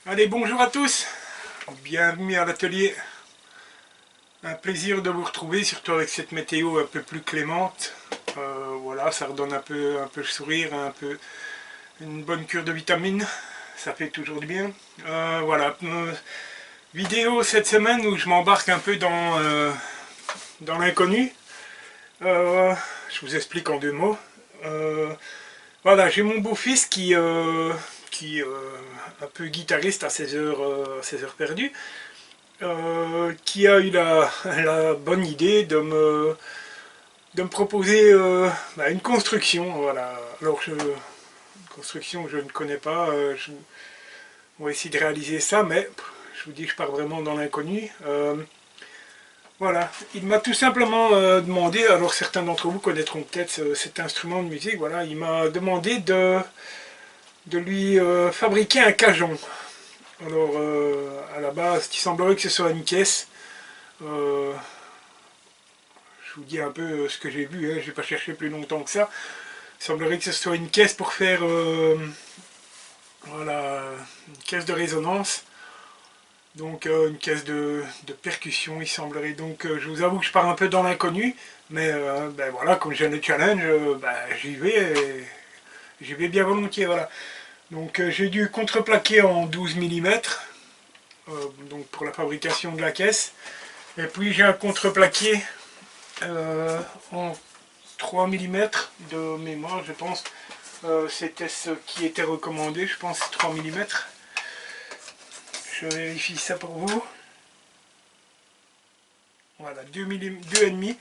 Allez, bonjour à tous, bienvenue à l'atelier. Un plaisir de vous retrouver, surtout avec cette météo un peu plus clémente. Voilà, ça redonne un peu le sourire, une bonne cure de vitamines, ça fait toujours du bien. Voilà, vidéo cette semaine où je m'embarque un peu dans l'inconnu. Je vous explique en deux mots. Voilà, j'ai mon beau-fils qui un peu guitariste à ses heures perdues, qui a eu la bonne idée de me proposer une construction. Voilà. Alors, une construction que je ne connais pas, on va essayer de réaliser ça, mais je vous dis que je pars vraiment dans l'inconnu. Voilà, il m'a tout simplement demandé, alors certains d'entre vous connaîtront peut-être cet instrument de musique, voilà, il m'a demandé de lui fabriquer un cajon. Alors, à la base, il semblerait que ce soit une caisse. Je vous dis un peu ce que j'ai vu, hein, je ne vais pas chercher plus longtemps que ça. Il semblerait que ce soit une caisse pour faire voilà, une caisse de résonance. Donc une caisse de percussion, il semblerait. Donc je vous avoue que je pars un peu dans l'inconnu, mais ben voilà, comme j'ai le challenge, j'y vais bien volontiers. Voilà. Donc j'ai dû contreplaquer en 12 mm, donc pour la fabrication de la caisse. Et puis j'ai un contreplaqué en 3 mm de mémoire, je pense. C'était ce qui était recommandé, je pense 3 mm. Je vérifie ça pour vous. Voilà, 2,5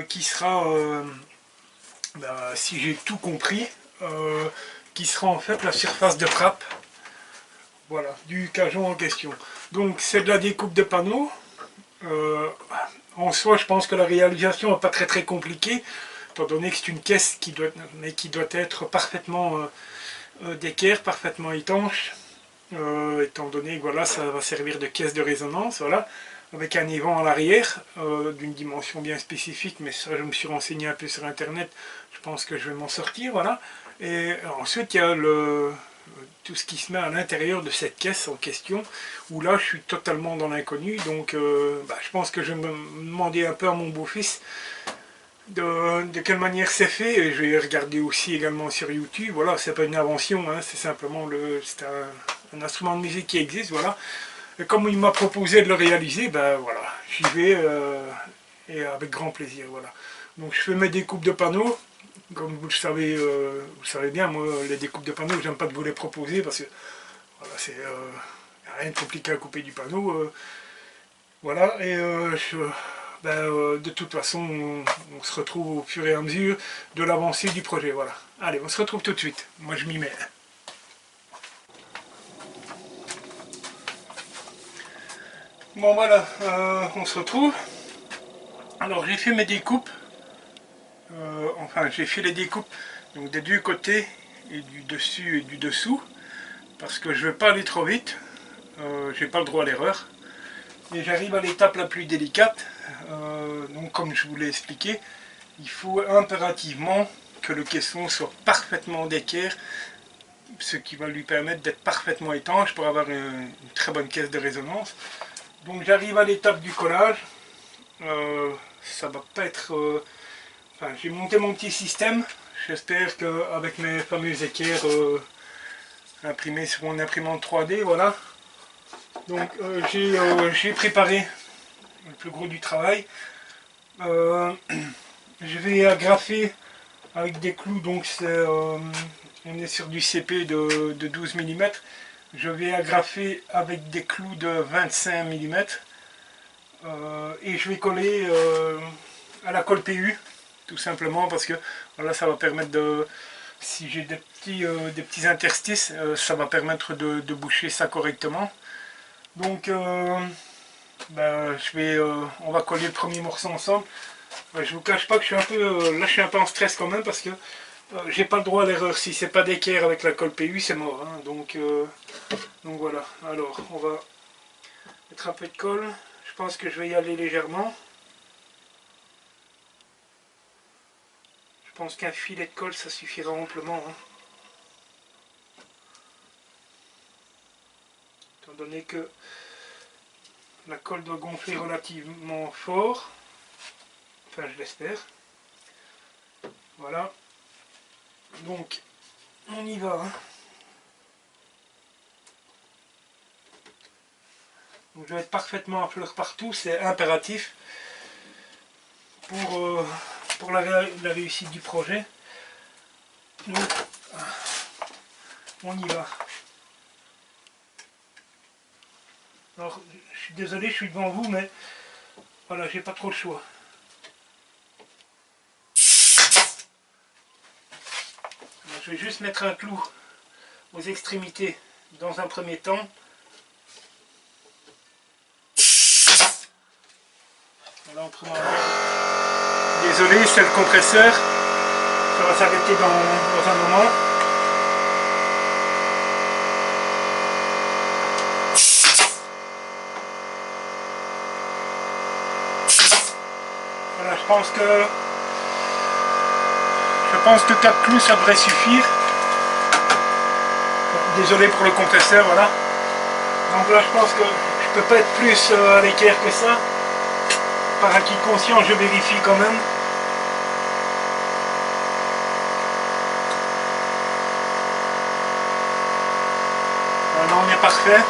qui sera, si j'ai tout compris, qui sera en fait la surface de frappe, voilà, du cajon en question. Donc c'est de la découpe de panneaux. En soi, je pense que la réalisation n'est pas très compliquée, étant donné que c'est une caisse qui doit être parfaitement d'équerre, parfaitement étanche, étant donné que voilà, ça va servir de caisse de résonance, voilà, avec un évent à l'arrière, d'une dimension bien spécifique, mais ça je me suis renseigné un peu sur internet, je pense que je vais m'en sortir, voilà. Et ensuite il y a tout ce qui se met à l'intérieur de cette caisse en question, où là je suis totalement dans l'inconnu, donc je pense que je vais me demander un peu à mon beau-fils de quelle manière c'est fait, et je vais regarder aussi également sur YouTube. Voilà, c'est pas une invention, hein, c'est simplement c'est un instrument de musique qui existe, voilà. Et comme il m'a proposé de le réaliser, ben voilà, j'y vais et avec grand plaisir, voilà. Donc je fais mes découpes de panneaux, comme vous le savez bien, moi les découpes de panneaux, j'aime pas de vous les proposer parce que voilà, c'est rien de compliqué à couper du panneau, voilà, et de toute façon, on se retrouve au fur et à mesure de l'avancée du projet. Voilà. Allez, on se retrouve tout de suite. Moi, je m'y mets. Bon, voilà, on se retrouve. Alors, j'ai fait mes découpes. J'ai fait les découpes donc, des deux côtés, et du dessus et du dessous, parce que je ne veux pas aller trop vite. J'ai pas le droit à l'erreur. Et j'arrive à l'étape la plus délicate. Donc, comme je vous l'ai expliqué, il faut impérativement que le caisson soit parfaitement d'équerre, ce qui va lui permettre d'être parfaitement étanche pour avoir une très bonne caisse de résonance. Donc j'arrive à l'étape du collage. Ça va pas être... j'ai monté mon petit système. J'espère qu'avec mes fameux équerres imprimés sur mon imprimante 3D, voilà. Donc j'ai préparé le plus gros du travail. Je vais agrafer avec des clous, donc on est sur du CP de 12 mm. Je vais agrafer avec des clous de 25 mm. Et je vais coller à la colle PU, tout simplement parce que voilà, ça va permettre de, si j'ai des petits interstices, ça va permettre de boucher ça correctement. Donc on va coller le premier morceau ensemble. Je vous cache pas que je suis un peu, là je suis un peu en stress quand même parce que j'ai pas le droit à l'erreur. Si c'est pas d'équerre avec la colle PU, c'est mort, hein. Donc voilà. Alors on va mettre un peu de colle. Je pense que je vais y aller légèrement. Je pense qu'un filet de colle ça suffira amplement, hein. donné que la colle doit gonfler relativement fort. Enfin, je l'espère. Voilà. Donc, on y va. Hein. Donc, je vais être parfaitement à fleur partout, c'est impératif pour la réussite du projet. Donc, on y va. Alors, je suis désolé, je suis devant vous, mais voilà, j'ai pas trop le choix. Alors, je vais juste mettre un clou aux extrémités dans un premier temps. Voilà, autrement, désolé, c'est le compresseur. Ça va s'arrêter dans un moment. Voilà, je pense que 4 clous ça devrait suffire. Désolé pour le compresseur, voilà. Donc là je pense que je peux pas être plus à l'équerre que ça. Par acquis de conscience, je vérifie quand même. Voilà, on est parfait.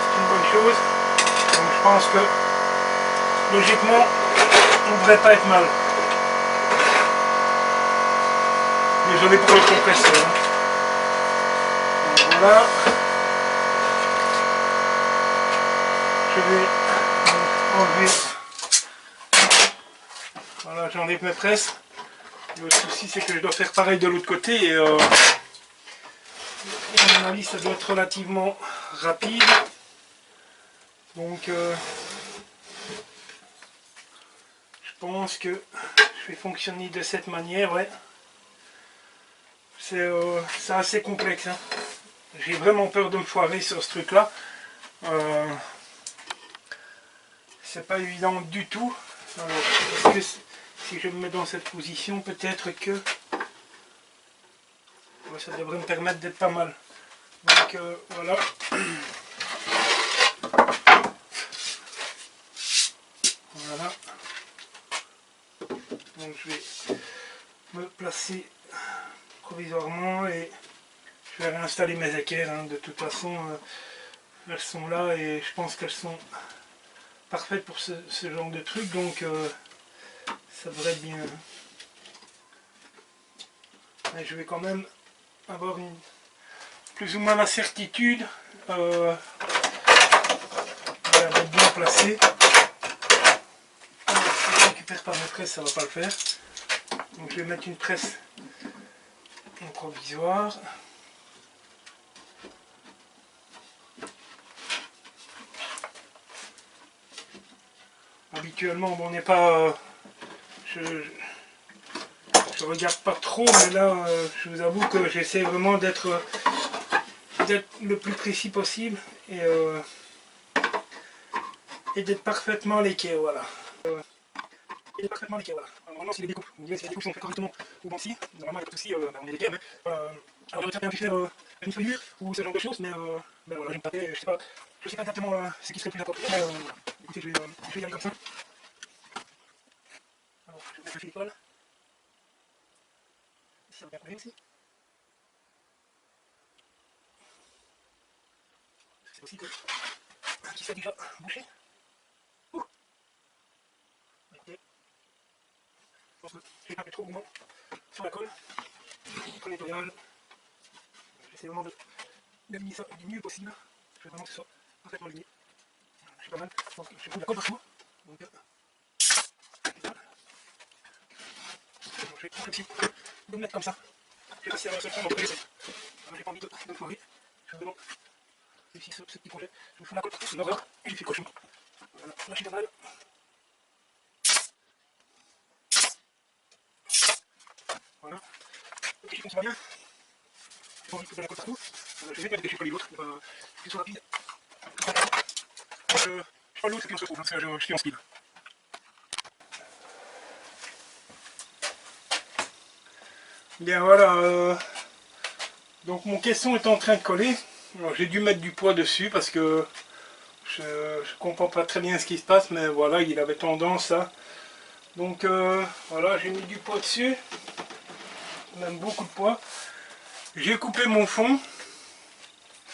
C'est une bonne chose. Donc je pense que logiquement on ne devrait pas être mal. Désolé pour le compresseur. Donc voilà. Je vais enlever. Voilà, j'enlève mes presses. Le souci c'est que je dois faire pareil de l'autre côté et à mon avis ça doit être relativement rapide. Donc je pense que je vais fonctionner de cette manière, ouais. C'est assez complexe. Hein. J'ai vraiment peur de me foirer sur ce truc là. C'est pas évident du tout. Alors, est-ce que si je me mets dans cette position, peut-être que ça devrait me permettre d'être pas mal. Donc voilà. Voilà. Donc je vais me placer provisoirement et je vais réinstaller mes équerres. Hein. De toute façon, elles sont là et je pense qu'elles sont parfaites pour ce genre de truc. Donc ça devrait être bien. Mais je vais quand même avoir plus ou moins la certitude d'être bien placé. Si je récupère par mes presses, ça ne va pas le faire. Donc je vais mettre une presse en provisoire. Habituellement, bon, on n'est pas... je regarde pas trop, mais là, je vous avoue que j'essaie vraiment d'être le plus précis possible et d'être parfaitement à l'équerre, voilà. Et d'être parfaitement à l'équerre, voilà. Normalement, si les découpes, vous me direz si les découpes sont faites correctement ou bon si, normalement, il n'y a pas de souci, on est l'équerre, mais alors j'aurais très bien pu faire une feuillure ou ce genre de choses, mais voilà, je vais me taper, je sais pas exactement ce qui serait plus approprié, mais écoutez, je vais y aller comme ça. Alors, je vais mettre le silicone. Ça va bien couler aussi. C'est aussi que qui soit déjà bouché. Écoutez, je pense que je n'ai pas fait trop gourmand sur la colle. Pour le nettoyage, j'essaie vraiment d'aligner ça du mieux possible. Je veux vraiment que ce soit parfaitement aligné. Je suis pas mal. Je pense que je vais la colle partout. Donc, je vais prendre le petit de me mettre comme ça. Je sais pas si ça va se prendre en premier. J'ai pas envie de me foirer. Je veux vraiment réussir ce petit projet. Je me fous la colle partout, c'est une horreur. Et je fais le cochon. Voilà, là je suis pas mal. Voilà. Ok, je pense que ça va bien. J'ai pas envie de couper la colle partout. Je vais mettre des chiffres comme l'autre. Qu'ils soient rapides. Je suis pas l'autre qui se retrouve, je suis en speed. Bien voilà, donc mon caisson est en train de coller. Alors j'ai dû mettre du poids dessus parce que je comprends pas très bien ce qui se passe, mais voilà, il avait tendance à... Donc voilà, j'ai mis du poids dessus, même beaucoup de poids. J'ai coupé mon fond,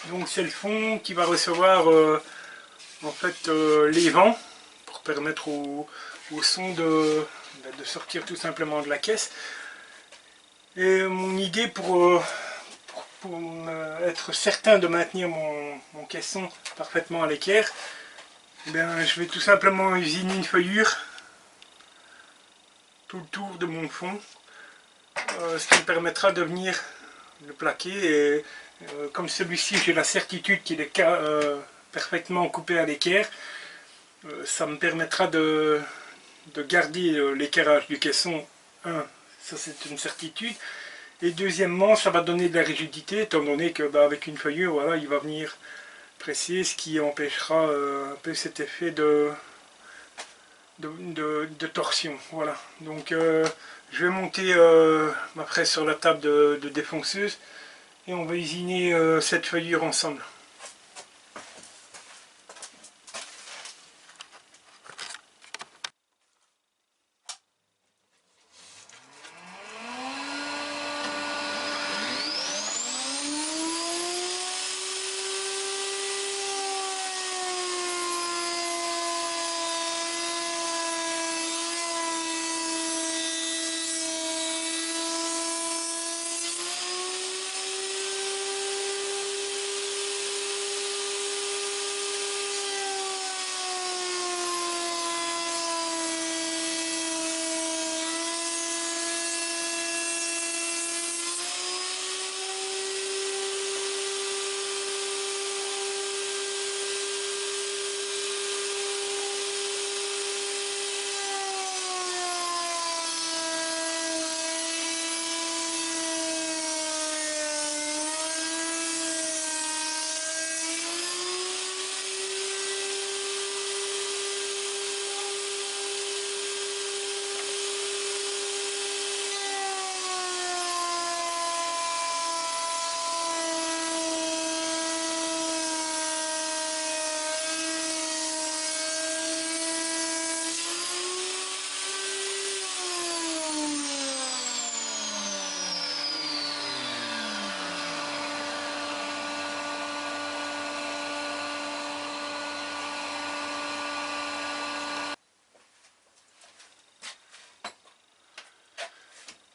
donc c'est le fond qui va recevoir en fait les vents pour permettre au son de sortir tout simplement de la caisse. Et mon idée pour être certain de maintenir mon caisson parfaitement à l'équerre, je vais tout simplement usiner une feuillure tout le tour de mon fond, ce qui me permettra de venir le plaquer. Et comme celui-ci, j'ai la certitude qu'il est parfaitement coupé à l'équerre, ça me permettra de garder l'équerrage du caisson. Ça c'est une certitude. Et deuxièmement, ça va donner de la rigidité, étant donné que avec une feuillure, voilà, il va venir presser, ce qui empêchera un peu cet effet de torsion. Voilà. Donc je vais monter ma presse sur la table de défonceuse et on va usiner cette feuillure ensemble.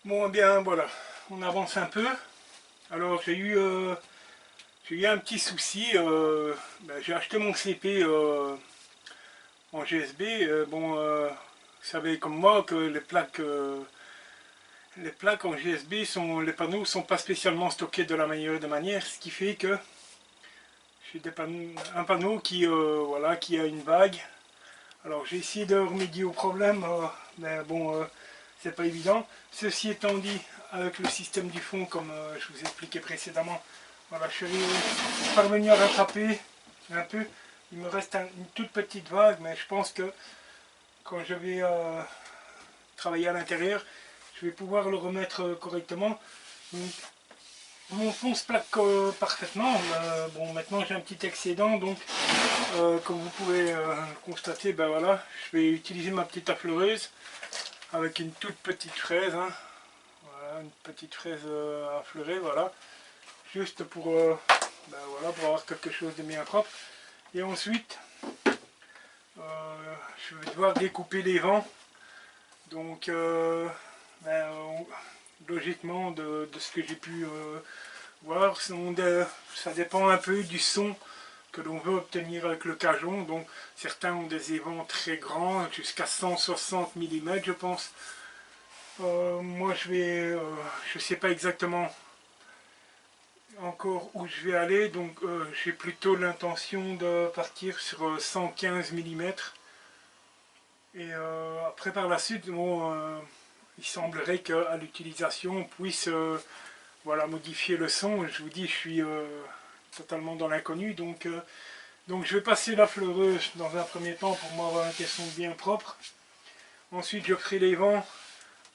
Bon, eh bien voilà, on avance un peu. Alors j'ai eu un petit souci. J'ai acheté mon CP en GSB. Vous savez comme moi que les plaques en GSB, les panneaux ne sont pas spécialement stockés de la meilleure des manières, ce qui fait que j'ai un panneau qui, voilà, qui a une vague. Alors j'ai essayé de remédier au problème, mais bon, c'est pas évident. Ceci étant dit, avec le système du fond, comme je vous ai expliqué précédemment, voilà, je suis parvenu à rattraper un peu. Il me reste une toute petite vague, mais je pense que quand je vais travailler à l'intérieur, je vais pouvoir le remettre correctement. Donc, mon fond se plaque parfaitement. Bon, maintenant j'ai un petit excédent, donc comme vous pouvez constater, voilà, je vais utiliser ma petite affleureuse avec une toute petite fraise, hein. Voilà, une petite fraise affleurée, voilà, juste pour, voilà, pour avoir quelque chose de bien propre. Et ensuite, je vais devoir découper les vents. Donc, logiquement, de ce que j'ai pu voir, ça dépend un peu du son que l'on veut obtenir avec le cajon. Donc certains ont des évents très grands, jusqu'à 160 mm je pense. Moi je sais pas exactement encore où je vais aller, donc j'ai plutôt l'intention de partir sur 115 mm. Et après par la suite, bon, il semblerait qu'à l'utilisation on puisse voilà, modifier le son. Je vous dis, je suis totalement dans l'inconnu, donc je vais passer la fleureuse dans un premier temps pour m'avoir un caisson bien propre. Ensuite je ferai les vents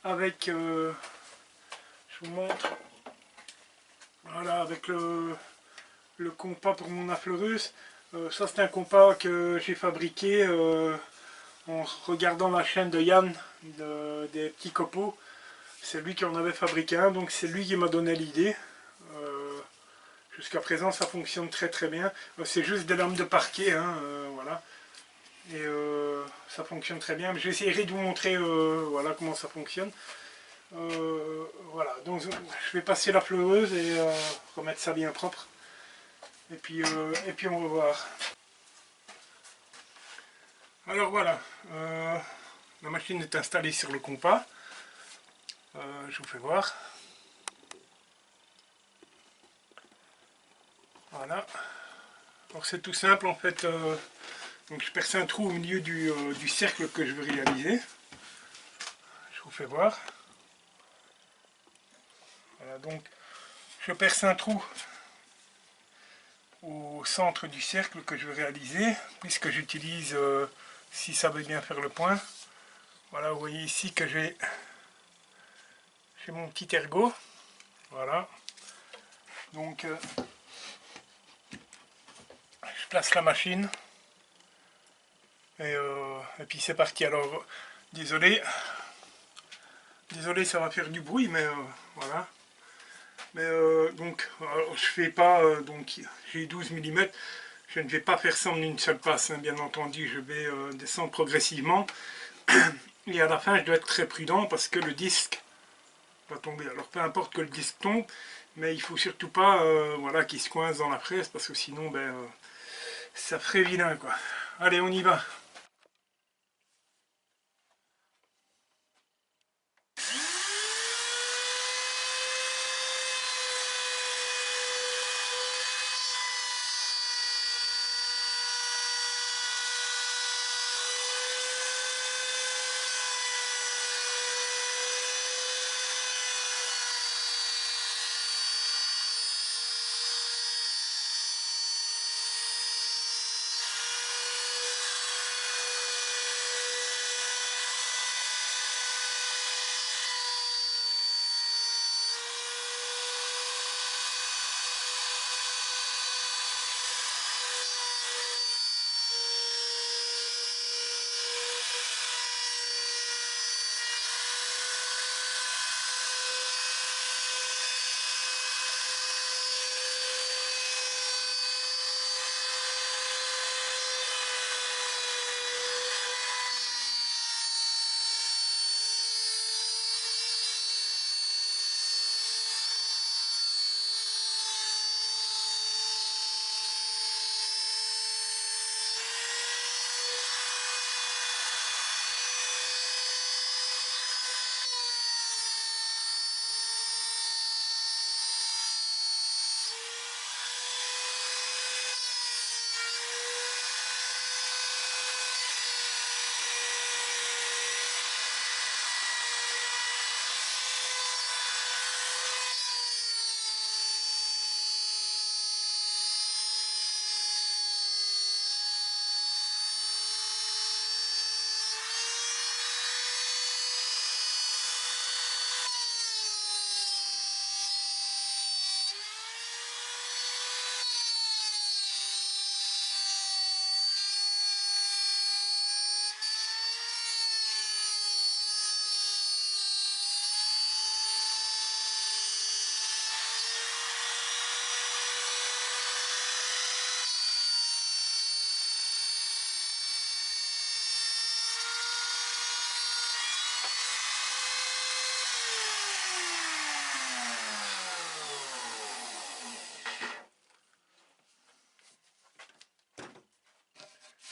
avec, je vous montre, voilà, avec le compas pour mon affleureuse. Ça c'est un compas que j'ai fabriqué en regardant la chaîne de Yann des petits copeaux. C'est lui qui en avait fabriqué un, donc c'est lui qui m'a donné l'idée. Jusqu'à présent ça fonctionne très très bien. C'est juste des lames de parquet, hein, voilà. Et ça fonctionne très bien. J'essaierai de vous montrer voilà, comment ça fonctionne. Voilà, donc je vais passer la fleureuse et remettre ça bien propre. Et puis on va voir. Alors voilà, la machine est installée sur le compas. Je vous fais voir. Voilà. Alors c'est tout simple en fait. Donc je perce un trou au milieu du cercle que je veux réaliser. Je vous fais voir. Voilà, donc je perce un trou au centre du cercle que je veux réaliser, puisque j'utilise, si ça veut bien faire le point. Voilà, vous voyez ici que j'ai mon petit ergot. Voilà. Donc je place la machine. Et puis c'est parti. Alors désolé ça va faire du bruit, mais voilà. Mais donc je fais pas, donc j'ai 12 mm, je ne vais pas faire ça en une seule passe, hein, bien entendu, je vais descendre progressivement. Et à la fin je dois être très prudent parce que le disque va tomber. Alors peu importe que le disque tombe, mais il faut surtout pas voilà, qu'il se coince dans la fraise parce que sinon ben, ça ferait vilain quoi. Allez, on y va.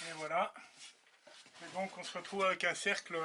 Et voilà. Et donc on se retrouve avec un cercle